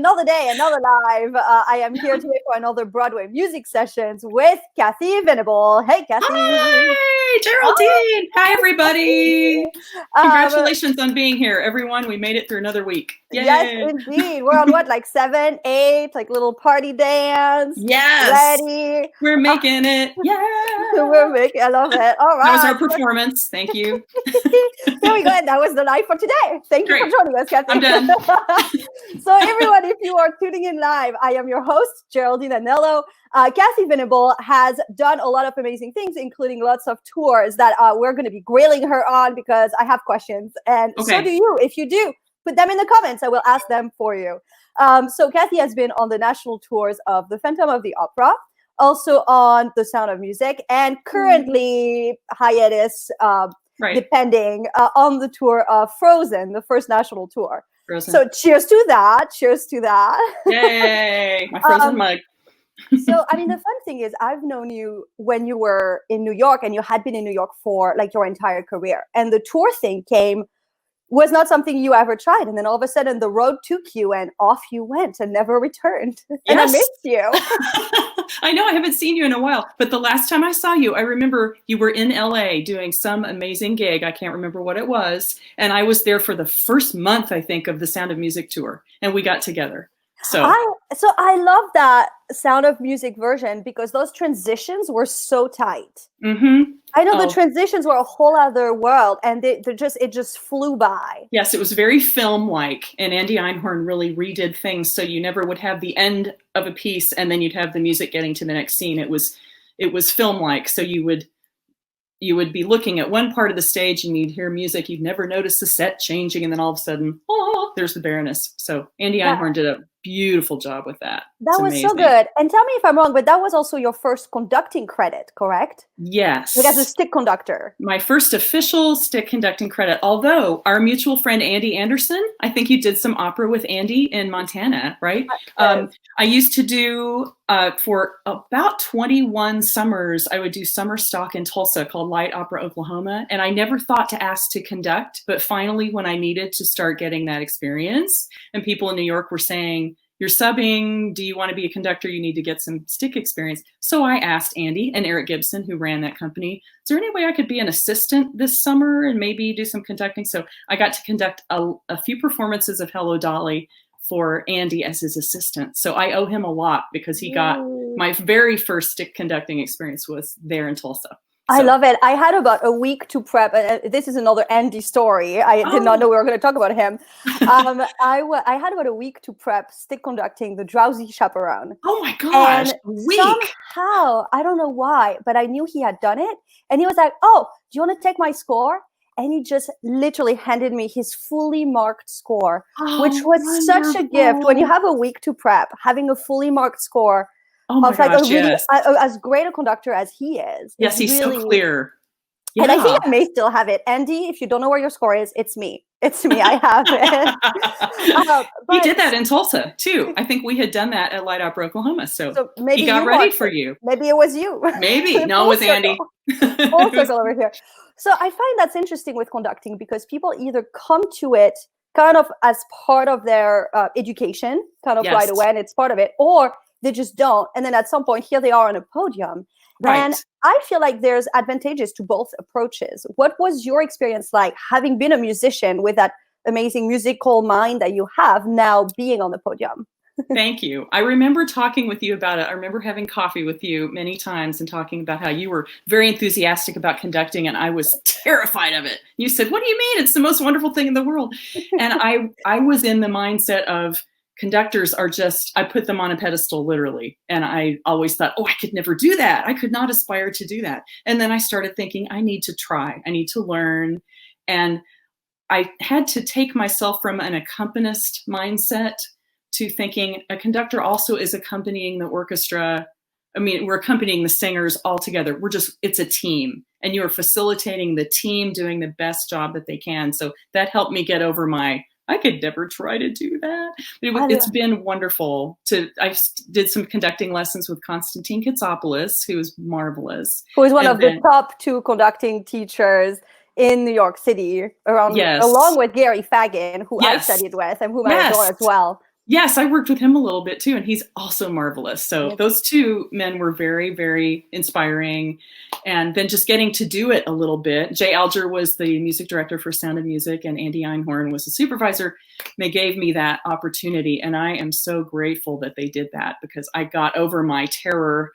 another day, another live. I am here today for another Broadway music sessions with Cathy Venable. Hey, Cathy. Hi, Geraldine. Hi, everybody. Congratulations on being here, everyone. We made it through another week. Yay. Yes, indeed. We're on what, like 7, 8, like little party dance. Yes. Ready. We're making it. Yeah. I love it. All right. That was our performance. Thank you. There we go. And that was the live for today. Thank you for joining us, Cathy. I'm done. So everyone, if you are tuning in live, I am your host, Geraldine Anello. Cathy Venable has done a lot of amazing things, including lots of tours that we're going to be grilling her on because I have questions. And so do you. If you do, put them in the comments. I will ask them for you. So Cathy has been on the national tours of the Phantom of the Opera, also on The Sound of Music, and currently hiatus, depending, on the tour of Frozen, the first national tour. Frozen. So cheers to that. Cheers to that. Yay. My Frozen mug. So, I mean, the fun thing is I've known you when you were in New York, and you had been in New York for like your entire career. And the tour thing was not something you ever tried. And then all of a sudden the road took you and off you went and never returned. And I missed you. I know I haven't seen you in a while, but the last time I saw you, I remember you were in LA doing some amazing gig. I can't remember what it was. And I was there for the first month, I think, of the Sound of Music tour. And we got together. So I love that Sound of Music version because those transitions were so tight. Mm-hmm. I know the transitions were a whole other world, and it just flew by. Yes, it was very film-like, and Andy Einhorn really redid things so you never would have the end of a piece and then you'd have the music getting to the next scene. It was film-like, so you would be looking at one part of the stage and you'd hear music, you'd never notice the set changing, and then all of a sudden, there's the Baroness. So Andy Einhorn did a beautiful job with that. That was so good. And tell me if I'm wrong, but that was also your first conducting credit, correct? Yes. Like as a stick conductor. My first official stick conducting credit, although our mutual friend Andy Anderson, I think you did some opera with Andy in Montana, right? I used to do, for about 21 summers, I would do summer stock in Tulsa called Light Opera Oklahoma. And I never thought to ask to conduct, but finally when I needed to start getting that experience, and people in New York were saying, you're subbing, do you want to be a conductor? You need to get some stick experience. So I asked Andy and Eric Gibson, who ran that company, is there any way I could be an assistant this summer and maybe do some conducting? So I got to conduct a few performances of Hello, Dolly for Andy as his assistant. So I owe him a lot because he got my very first stick conducting experience was there in Tulsa. I love it. I had about a week to prep. This is another Andy story. I did not know we were going to talk about him. I had about a week to prep stick conducting The Drowsy Chaperone. Oh my gosh, and somehow, I don't know why, but I knew he had done it. And he was like, oh, do you want to take my score? And he just literally handed me his fully marked score, which was such a gift. When you have a week to prep, having a fully marked score, as great a conductor as he is. Yes, he's really, so clear. Yeah. And I think I may still have it. Andy, if you don't know where your score is, it's me. It's me. I have it. He did that in Tulsa, too. I think we had done that at Light Opera Oklahoma. So maybe he got ready for you. Maybe it was you. Maybe. No, it was Andy. Full circle over here. So I find that's interesting with conducting because people either come to it kind of as part of their education, kind of right away, and it's part of it, or they just don't. And then at some point, here they are on a podium. Right. And I feel like there's advantages to both approaches. What was your experience like having been a musician with that amazing musical mind that you have now being on the podium? Thank you. I remember talking with you about it. I remember having coffee with you many times and talking about how you were very enthusiastic about conducting and I was terrified of it. You said, what do you mean? It's the most wonderful thing in the world. And I was in the mindset of, conductors are just, I put them on a pedestal literally. And I always thought, I could never do that. I could not aspire to do that. And then I started thinking, I need to try. I need to learn. And I had to take myself from an accompanist mindset to thinking a conductor also is accompanying the orchestra. I mean, we're accompanying the singers all together. It's a team. And you're facilitating the team doing the best job that they can. So that helped me get over I could never try to do that. It's been wonderful. I did some conducting lessons with Konstantin Katsopoulos, who was marvelous. Who is one of the top 2 conducting teachers in New York City, along with Gary Fagan, who I studied with and whom I adore as well. Yes, I worked with him a little bit too, and he's also marvelous. So Yes. those two men were very, very inspiring. And then just getting to do it a little bit. Jay Alger was the music director for Sound of Music, and Andy Einhorn was the supervisor. They gave me that opportunity, and I am so grateful that they did that because I got over my terror.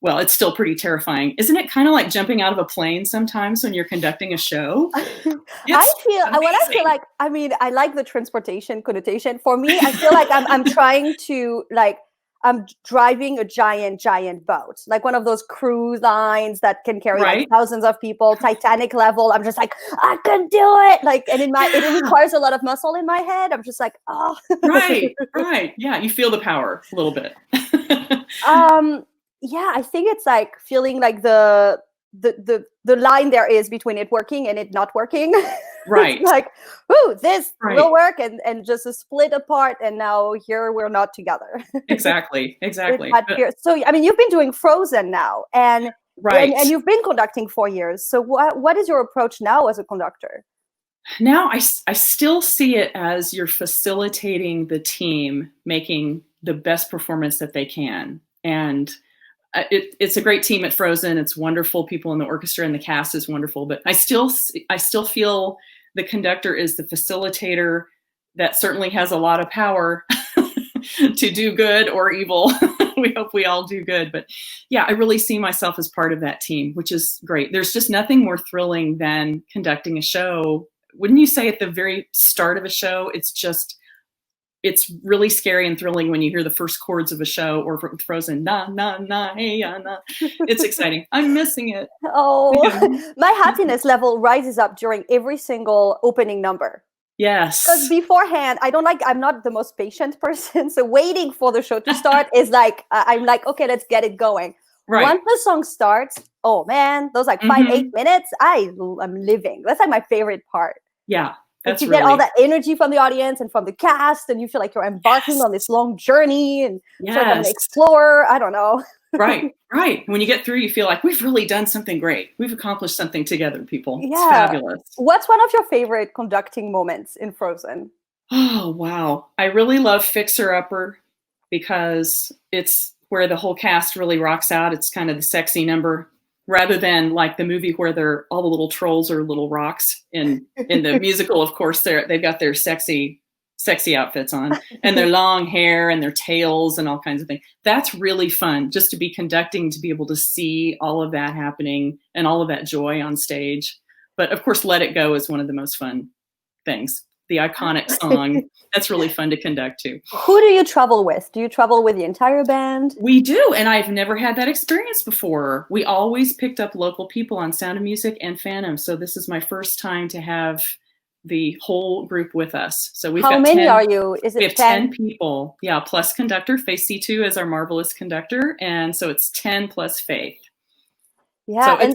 Well, it's still pretty terrifying. Isn't it kind of like jumping out of a plane sometimes when you're conducting a show? It's When I feel amazing. like, I mean, I like the transportation connotation. For me, I feel like I'm trying to like, I'm driving a giant boat, like one of those cruise lines that can carry like Right? thousands of people, Titanic level. I'm just like, I can do it. Like, and it Yeah. requires a lot of muscle in my head. I'm just like, oh. Right, right. Yeah, you feel the power a little bit. Um, yeah, I think it's like feeling like the line there is between it working and it not working. It's Right, like, ooh, this will right. work, and just a split apart, and now here we're not together. Exactly, It's exactly. that But fear. So I mean, you've been doing Frozen now, and right. you've been conducting 4 years. So what is your approach now as a conductor? Now I still see it as you're facilitating the team making the best performance that they can. And it's a great team at Frozen. It's wonderful. People in the orchestra and the cast is wonderful. But I still feel the conductor is the facilitator that certainly has a lot of power to do good or evil. We hope we all do good. But yeah, I really see myself as part of that team, which is great. There's just nothing more thrilling than conducting a show. Wouldn't you say at the very start of a show, it's really scary and thrilling when you hear the first chords of a show or Frozen, na, na, na, hey, ya, na. It's exciting. I'm missing it. Oh, Yeah. my happiness level rises up during every single opening number. Because Yes. beforehand, I'm not the most patient person. So waiting for the show to start is like, I'm like, okay, let's get it going. Right. Once the song starts, oh man, those like 5, 8 minutes, I'm living. That's like my favorite part. Yeah. Like That's you get all really, that energy from the audience and from the cast, and you feel like you're embarking yes. on this long journey and feel like I'm an Yes. explorer. I don't know. Right. Right. When you get through, you feel like we've really done something great. We've accomplished something together, people. It's Yeah. fabulous. What's one of your favorite conducting moments in Frozen? Oh, wow. I really love Fixer Upper because it's where the whole cast really rocks out. It's kind of the sexy number rather than like the movie where they're all the little trolls are little rocks. In the musical, of course, they've got their sexy outfits on and their long hair and their tails and all kinds of things. That's really fun just to be conducting, to be able to see all of that happening and all of that joy on stage. But of course, Let It Go is one of the most fun things. The iconic song. That's really fun to conduct too. Who do you travel with? Do you travel with the entire band? We do, and I've never had that experience before. We always picked up local people on Sound of Music and Phantom, so this is my first time to have the whole group with us. So How many are you? Is we it have 10? 10 people. Yeah, plus Conductor. Faith C2 is our marvelous conductor, and so it's 10 plus Faith. Yeah, So and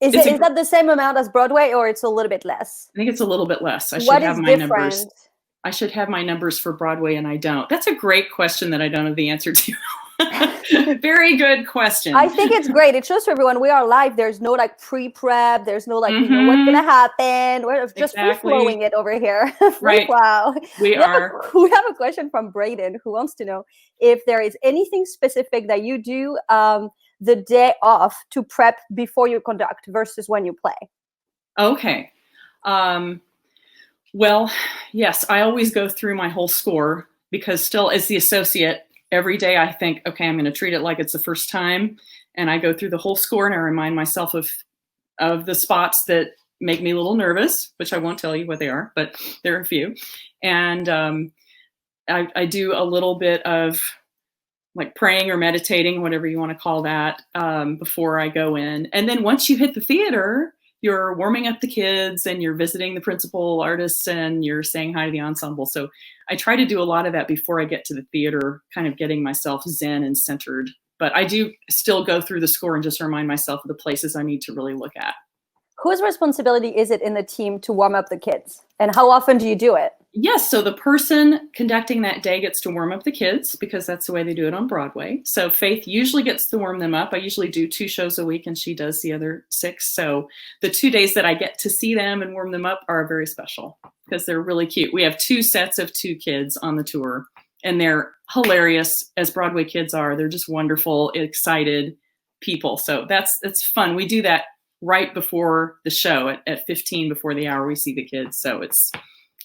is that the same amount as Broadway, or it's a little bit less? I think it's a little bit less. What is different? I should have my numbers for Broadway, and I don't. That's a great question that I don't have the answer to. Very good question. I think it's great. It shows to everyone we are live. There's no like pre-prep. There's no like, we know what's going to happen. We're just free-flowing it over here. Right. Wow. We are. We have a question from Braden who wants to know if there is anything specific that you do the day off to prep before you conduct versus when you play. Okay. Well, yes, I always go through my whole score because still as the associate, every day I think, okay, I'm going to treat it like it's the first time. And I go through the whole score and I remind myself of the spots that make me a little nervous, which I won't tell you what they are, but there are a few. And I do a little bit of like praying or meditating, whatever you want to call that, before I go in. And then once you hit the theater, you're warming up the kids and you're visiting the principal artists and you're saying hi to the ensemble. So I try to do a lot of that before I get to the theater, kind of getting myself zen and centered. But I do still go through the score and just remind myself of the places I need to really look at. Whose responsibility is it in the team to warm up the kids? And how often do you do it? Yes, so the person conducting that day gets to warm up the kids because that's the way they do it on Broadway. So Faith usually gets to warm them up. I usually do 2 shows a week and she does the other 6. So the 2 days that I get to see them and warm them up are very special because they're really cute. We have 2 sets of 2 kids on the tour and they're hilarious, as Broadway kids are. They're just wonderful, excited people. So it's fun. We do that right before the show at 15 before the hour. We see the kids, so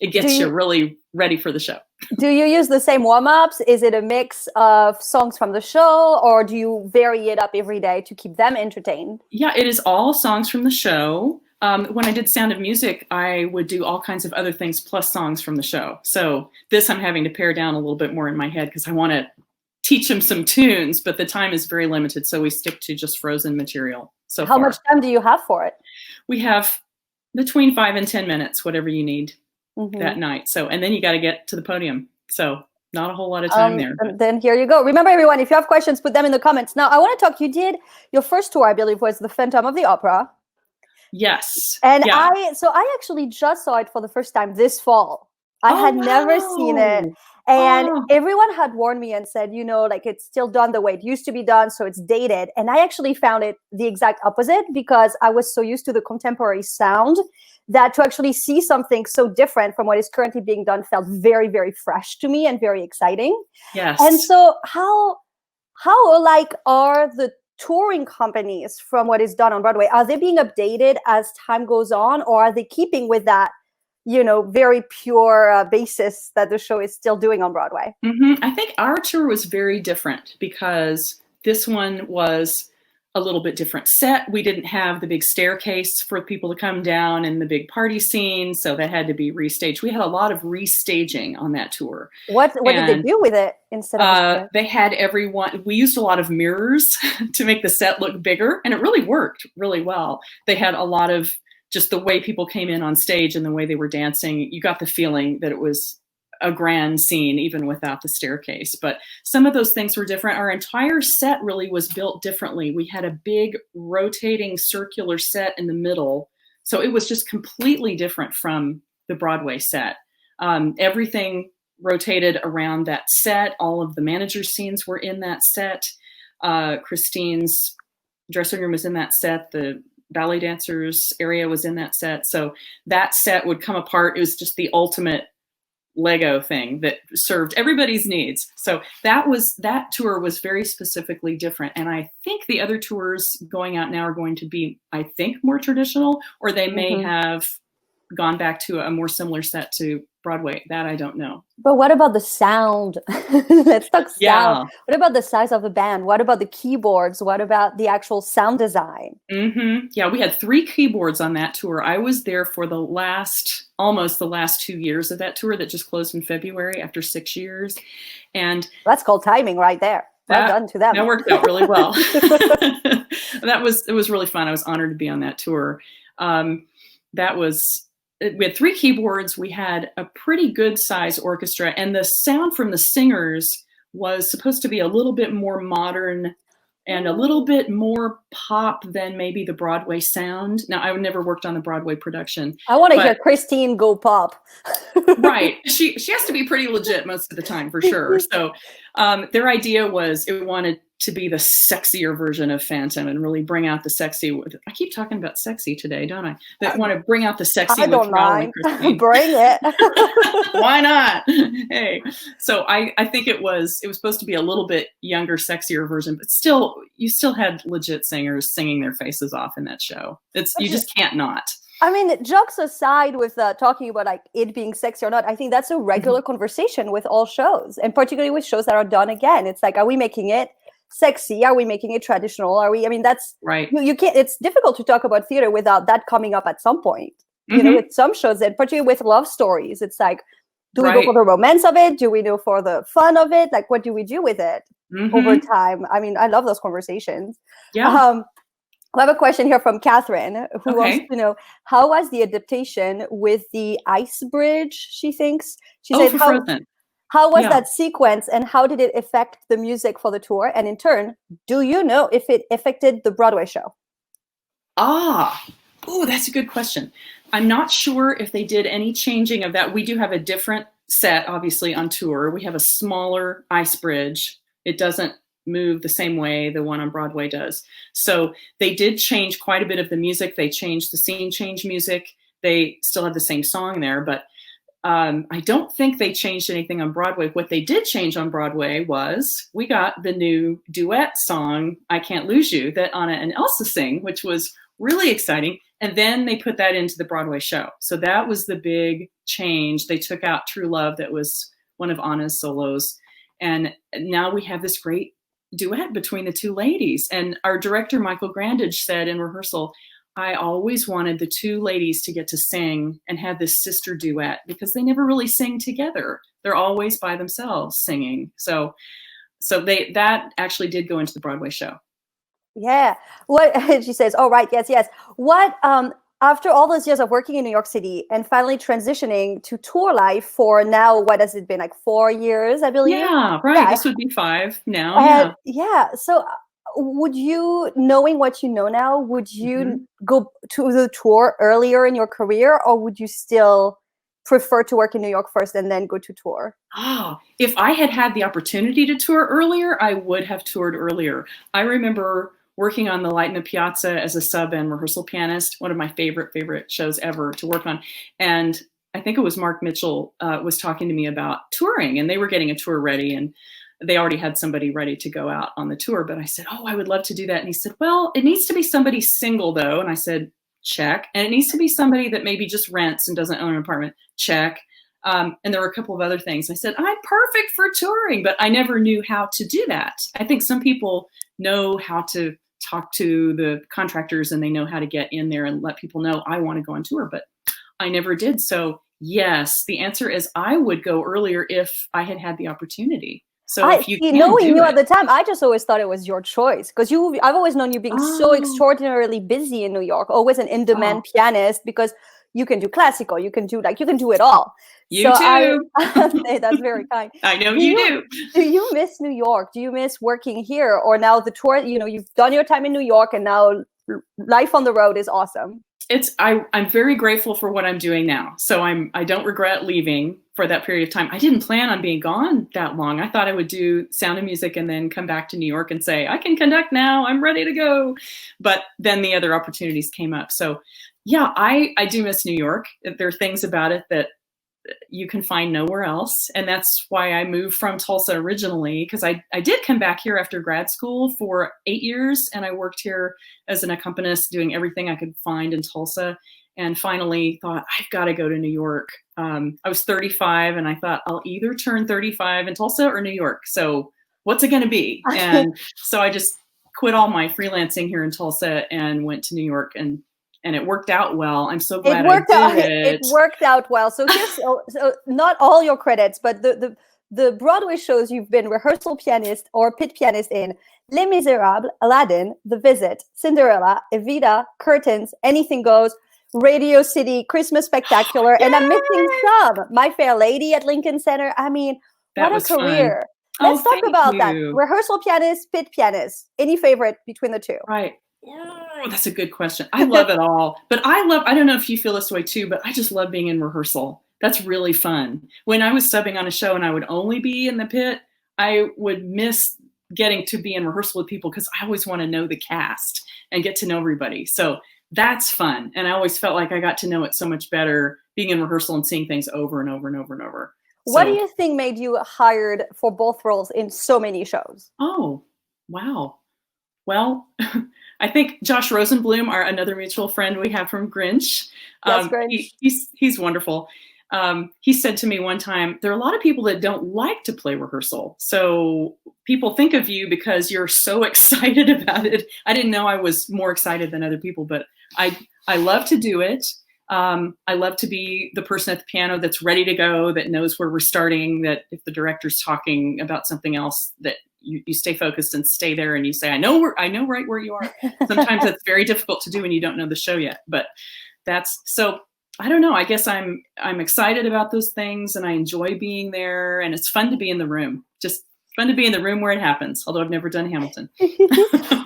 it gets you really ready for the show. Do you use the same warm-ups? Is it a mix of songs from the show, or do you vary it up every day to keep them entertained? Yeah, it is all songs from the show. When I did Sound of Music, I would do all kinds of other things plus songs from the show. So this I'm having to pare down a little bit more in my head because I want to teach them some tunes, but the time is very limited, so we stick to just Frozen material. So how much time do you have for it? We have between 5 and 10 minutes, whatever you need that night. So, and then you got to get to the podium. So not a whole lot of time there. And then here you go. Remember, everyone, if you have questions, put them in the comments. Now, I want to talk. You did your first tour, I believe, was the Phantom of the Opera. Yes. And I actually just saw it for the first time this fall. I had never seen it. And everyone had warned me and said, like it's still done the way it used to be done. So it's dated. And I actually found it the exact opposite because I was so used to the contemporary sound that to actually see something so different from what is currently being done felt very, very fresh to me and very exciting. Yes. And so how alike are the touring companies from what is done on Broadway? Are they being updated as time goes on, or are they keeping with that, very pure basis that the show is still doing on Broadway? I think our tour was very different because this one was a little bit different set. We didn't have the big staircase for people to come down and the big party scene, so that had to be restaged. We had a lot of restaging on that tour. What did they do with it instead of? They had everyone. We used a lot of mirrors to make the set look bigger, and it really worked really well. They had a lot of just the way people came in on stage and the way they were dancing. You got the feeling that it was a grand scene even without the staircase, but some of those things were different. Our entire set really was built differently. We had a big rotating circular set in the middle, so it was just completely different from the Broadway set. Everything rotated around that set. All of the manager scenes were in that set. Christine's dressing room was in that set. The ballet dancers area was in that set. So that set would come apart. It was just the ultimate Lego thing that served everybody's needs. So that tour was very specifically different. And I think the other tours going out now are going to be, I think, more traditional, or they may have gone back to a more similar set to Broadway. That I don't know. But what about the sound? Let's talk sound. Yeah. What about the size of the band? What about the keyboards? What about the actual sound design? Yeah, we had 3 keyboards on that tour. I was there for almost the last 2 years of that tour that just closed in February after 6 years. And that's called timing right there. Well done to them. That worked out really well. It was really fun. I was honored to be on that tour. We had 3 keyboards. We had a pretty good size orchestra, and the sound from the singers was supposed to be a little bit more modern and a little bit more pop than maybe the Broadway sound. Now, I never worked on the Broadway production. I want to hear Christine go pop. Right. She has to be pretty legit most of the time, for sure. So their idea was it wanted to be the sexier version of Phantom and really bring out the sexy. I keep talking about sexy today, don't I? That want to bring out the sexy. I don't mind. Bring it. Why not? Hey. So I think it was supposed to be a little bit younger, sexier version, but still, you still had legit singers singing their faces off in that show. You just can't not. I mean, jokes aside with talking about like it being sexy or not, I think that's a regular conversation with all shows, and particularly with shows that are done again. It's like, are we making it sexy? Are we making it traditional? That's right. You can't, it's difficult to talk about theater without that coming up at some point. With some shows, and particularly with love stories, it's like, do we go for the romance of it? Do we go for the fun of it? Like, what do we do with it over time? I mean, I love those conversations. Yeah. I have a question here from Catherine, who wants to know, how was the adaptation with the ice bridge, she thinks? She said, how was that sequence, and how did it affect the music for the tour? And in turn, do you know if it affected the Broadway show? That's a good question. I'm not sure if they did any changing of that. We do have a different set, obviously, on tour. We have a smaller ice bridge. It doesn't move the same way the one on Broadway does. So they did change quite a bit of the music. They changed the scene change music. They still have the same song there, but I don't think they changed anything on Broadway. What they did change on Broadway was we got the new duet song, I Can't Lose You, that Anna and Elsa sing, which was really exciting. And then they put that into the Broadway show. So that was the big change. They took out True Love, that was one of Anna's solos. And now we have this great duet between the two ladies. And our director, Michael Grandage, said in rehearsal, I always wanted the two ladies to get to sing and have this sister duet because they never really sing together. They're always by themselves singing. So that actually did go into the Broadway show. Yeah. What she says, oh, right. Yes, yes. What, after all those years of working in New York City and finally transitioning to tour life for now, what has it been, like 4 years, I believe? Yeah, right. Yeah. This would be 5 now. Yeah. So would you, knowing what you know now, would you go to the tour earlier in your career, or would you still prefer to work in New York first and then go to tour? Oh, if I had had the opportunity to tour earlier, I would have toured earlier. I remember working on The Light in the Piazza as a sub and rehearsal pianist, one of my favorite shows ever to work on. And I think it was Mark Mitchell was talking to me about touring, and they were getting a tour ready, and they already had somebody ready to go out on the tour. But I said, oh, I would love to do that. And he said, well, it needs to be somebody single, though. And I said, check. And it needs to be somebody that maybe just rents and doesn't own an apartment. Check. And there were a couple of other things. I said, I'm perfect for touring, but I never knew how to do that. I think some people know how to talk to the contractors and they know how to get in there and let people know I want to go on tour, but I never did. So yes, the answer is I would go earlier if I had had the opportunity. So if you knowing you at the time, I just always thought it was your choice because I've always known you being so extraordinarily busy in New York, always an in-demand pianist, because you can do classical, you can do it all. You too. That's very kind. I know you do. Do you miss New York? Do you miss working here, or now the tour? You know, you've done your time in New York, and now life on the road is awesome. I'm very grateful for what I'm doing now. So I don't regret leaving for that period of time. I didn't plan on being gone that long. I thought I would do Sound of Music and then come back to New York and say, I can conduct now, I'm ready to go. But then the other opportunities came up. So yeah, I do miss New York. There are things about it that you can find nowhere else. And that's why I moved from Tulsa originally, because I did come back here after grad school for 8 years. And I worked here as an accompanist, doing everything I could find in Tulsa. And finally thought, I've got to go to New York. I was 35 and I thought I'll either turn 35 in Tulsa or New York. So what's it going to be? And so I just quit all my freelancing here in Tulsa and went to New York, and it worked out well. I'm so glad I did it. It worked out well. So here's so not all your credits, but the Broadway shows you've been rehearsal pianist or pit pianist in: Les Miserables, Aladdin, The Visit, Cinderella, Evita, Curtains, Anything Goes, Radio City, Christmas Spectacular, and I'm missing some. My Fair Lady at Lincoln Center. I mean, what a career. Fun. Let's talk about that. Rehearsal pianist, pit pianist. Any favorite between the two? Right. Oh, that's a good question. I love it all. But I don't know if you feel this way too, but I just love being in rehearsal. That's really fun. When I was subbing on a show and I would only be in the pit, I would miss getting to be in rehearsal with people because I always want to know the cast and get to know everybody. So that's fun. And I always felt like I got to know it so much better being in rehearsal and seeing things over and over and over and over. What do you think made you hired for both roles in so many shows? Oh, wow. Well, I think Josh Rosenblum, another mutual friend we have from Grinch. He's wonderful. He said to me one time, there are a lot of people that don't like to play rehearsal. So people think of you because you're so excited about it. I didn't know I was more excited than other people, but I love to do it. I love to be the person at the piano that's ready to go, that knows where we're starting, that if the director's talking about something else, that you stay focused and stay there and you say, I know right where you are. Sometimes that's very difficult to do when you don't know the show yet, but so I don't know. I guess I'm excited about those things and I enjoy being there, and it's fun to be in the room. Just fun to be in the room where it happens, although I've never done Hamilton.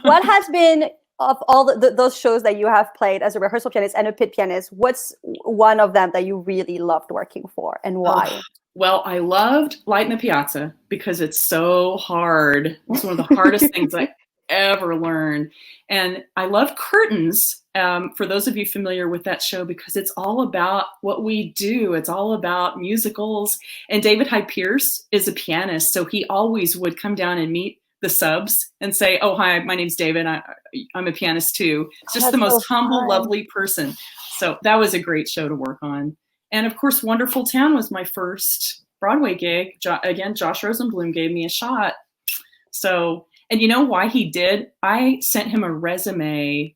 What has been, of all those shows that you have played as a rehearsal pianist and a pit pianist, what's one of them that you really loved working for, and why? Well, I loved Light in the Piazza because it's so hard. It's one of the hardest things I ever learn. And I love Curtains, for those of you familiar with that show, because it's all about what we do. It's all about musicals. And David Hyde Pierce is a pianist, so he always would come down and meet the subs and say, "Oh, hi, my name's David. I'm a pianist too." It's just the most humble, lovely person. So that was a great show to work on. And of course, Wonderful Town was my first Broadway gig. Again, Josh Rosenblum gave me a shot. So, and you know why he did? I sent him a resume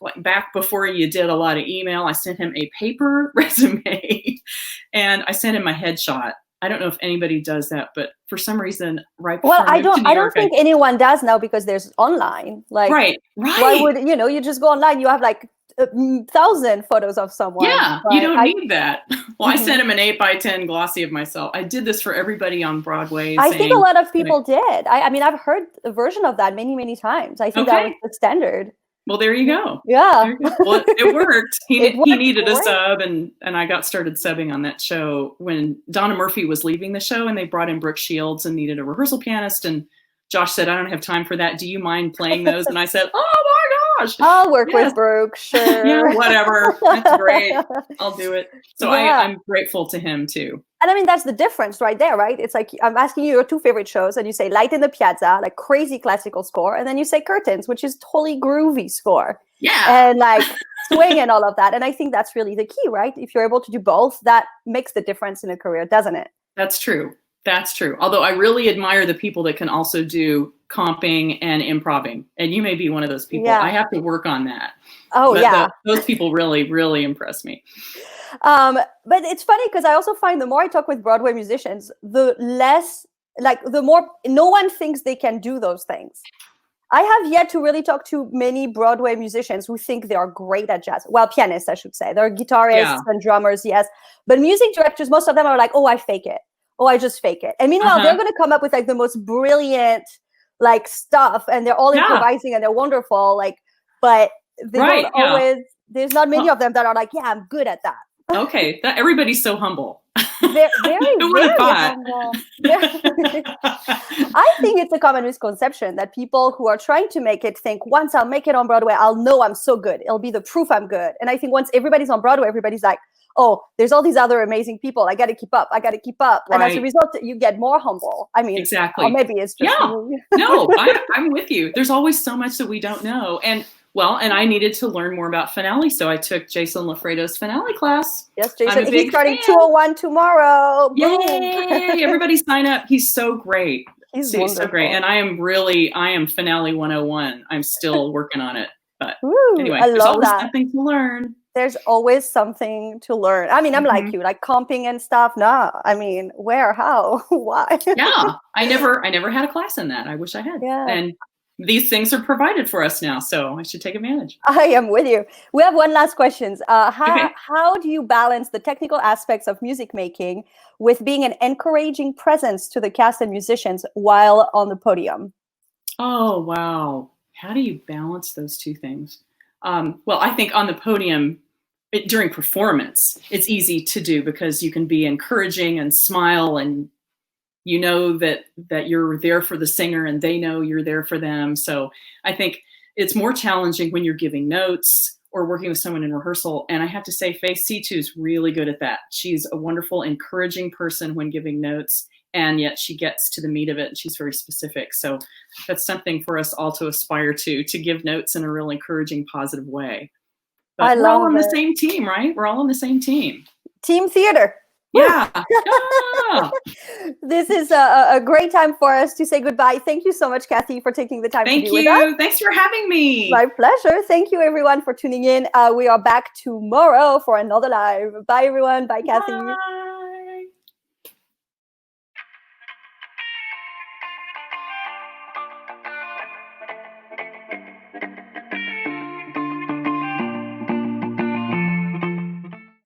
like back before you did a lot of email. I sent him a paper resume and I sent him my headshot. I don't know if anybody does that, but for some reason, right before I don't think anyone does now because there's online. Like, right. Why would you just go online? You have like 1,000 photos of someone. Yeah, you don't need that. Well, I sent him an 8x10 glossy of myself. I did this for everybody on Broadway. I think a lot of people did. I mean, I've heard a version of that many, many times. I think that was the standard. Well, there you go. Yeah. Well, it worked. He needed a sub, and I got started subbing on that show when Donna Murphy was leaving the show, and they brought in Brooke Shields and needed a rehearsal pianist. And Josh said, "I don't have time for that. Do you mind playing those?" And I said, "Oh my gosh, I'll work with Brooke. Sure. Yeah, whatever. That's great. I'll do it." So I'm grateful to him too. And I mean, that's the difference right there, right? It's like, I'm asking you your two favorite shows and you say Light in the Piazza, like crazy classical score. And then you say Curtains, which is totally groovy score. Yeah. And like swing and all of that. And I think that's really the key, right? If you're able to do both, that makes the difference in a career, doesn't it? That's true. That's true. Although I really admire the people that can also do comping and improving. And you may be one of those people. Yeah. I have to work on that. Oh, but those people really, really impress me. But it's funny because I also find the more I talk with Broadway musicians, the less, like the more, no one thinks they can do those things. I have yet to really talk to many Broadway musicians who think they are great at jazz. Well, pianists, I should say. They're guitarists and drummers, yes. But music directors, most of them are like, "Oh, I fake it. Oh, I just fake it." And meanwhile, they're going to come up with like the most brilliant like stuff, and they're all improvising and they're wonderful. Like, but they don't always, there's not many of them that are like, "Yeah, I'm good at that." Okay, everybody's so humble. They're very, very humble. I think it's a common misconception that people who are trying to make it think, once I'll make it on Broadway, I'll know I'm so good. It'll be the proof I'm good. And I think once everybody's on Broadway, everybody's like, "Oh, there's all these other amazing people. I got to keep up. I got to keep up." Right. And as a result, you get more humble. I mean, exactly. Or maybe it's just me. No, I'm with you. There's always so much that we don't know. And I needed to learn more about Finale, so I took Jason Lafredo's Finale class. Yes, Jason. He's starting 201 tomorrow. Yay! Everybody sign up. He's so great. He's so great. And I am Finale 101. I'm still working on it. But anyway, there's always something to learn. There's always something to learn. I mean, I'm like you, like comping and stuff. No, I mean, where, how, why? Yeah, I never had a class in that. I wish I had. Yeah. And these things are provided for us now, so I should take advantage. I am with you. We have one last question. How do you balance the technical aspects of music making with being an encouraging presence to the cast and musicians while on the podium? Oh, wow. How do you balance those two things? Well, I think on the podium, during performance, it's easy to do because you can be encouraging and smile, and you know that you're there for the singer and they know you're there for them. So I think it's more challenging when you're giving notes or working with someone in rehearsal. And I have to say, Faith C2 is really good at that. She's a wonderful, encouraging person when giving notes, and yet she gets to the meat of it and she's very specific. So that's something for us all to aspire to give notes in a real encouraging, positive way. But we're all on the same team, right? We're all on the same team. Team theater. Yeah. This is a great time for us to say goodbye. Thank you so much, Cathy, for taking the time to be with us. Thanks for having me. My pleasure. Thank you, everyone, for tuning in. We are back tomorrow for another live. Bye, everyone. Bye, Cathy. Bye.